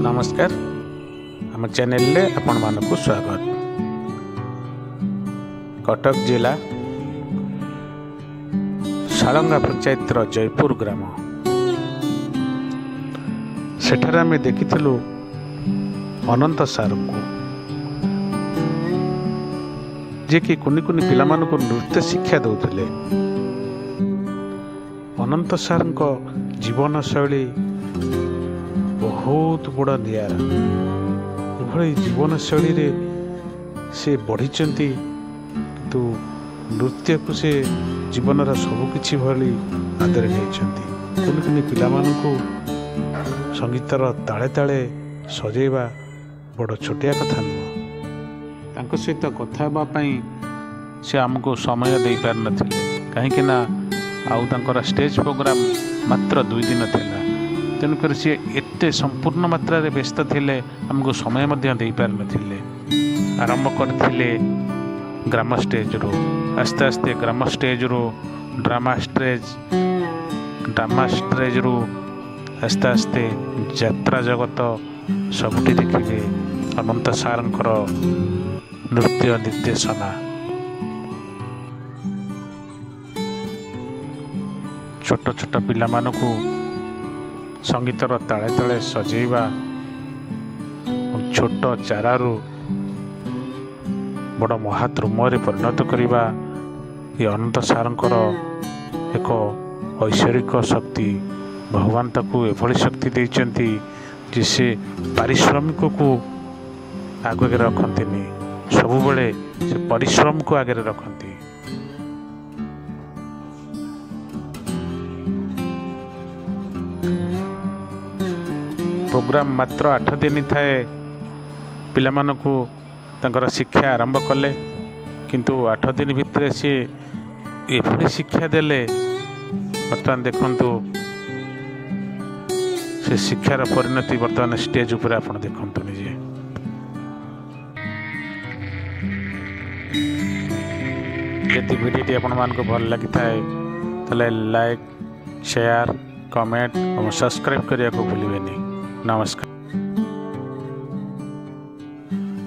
नमस्कार आम चैनल ले आपण मानकु स्वागत। कटक जिला सालंगा पंचायत जयपुर ग्राम सेठारे आम देखिथिलु अनंत सार को जे कि कुनि कुनि पिला मानकु नृत्य शिक्षा दउथिले। अनंत सार जीवन शैली बहुत बड़ नियारा। एभली जीवन शैली रे से बढ़ी किंतु नृत्य को से जीवन सबकि भली आदर नहीं। कुनि कुनि पिला मानकु संगीतर ताले ताले सजेवा बड़ छोटिया कथा नुह। तांको सहित कथा हेबापई से आमको समय दे पार नथिले कहीं ना आउ तांकर स्टेज प्रोग्राम मात्र 2 दिन थिला। तेणुकर सी एते संपूर्ण मात्रा रे व्यस्त थिले आमको समय मध्य दे पार नथिले। आरंभ करथिले ग्राम स्टेज रो आस्ते आस्ते ग्राम स्टेज रो ड्रामा स्टेज रो आस्ते आस्ते यात्रा जगत सबुठी देखिले अनंत सारंकर नृत्य निर्देशना। छोट छोट पिला मानकु संगीतर ताले ताले सजेवा छोट चारारू बड़ महाद्रुमरे परिणत करवा ये अनंत सारंकर एक ऐश्वरिक शक्ति। भगवान ताकू एभली शक्ति देइचंती जे से पारिश्रमिक को आगे रखती सबु बेले से परिश्रम को आगे रखती। प्रोग्राम मात्र 8 दिन थाए पिला मानकु तंकर शिक्षा आरंभ कले किंतु 8 दिन भितर सी एभली शिक्षा देले बर्तमान देखंतु से शिक्षार परिणति बर्तमान स्टेज उपर आपण देखंतु निजे। यदि वीडियो आपण मानकु भल लागि थाए तले लाइक शेयर कमेंट और सब्सक्राइब करिया को भूलिबेनी। नमस्कार।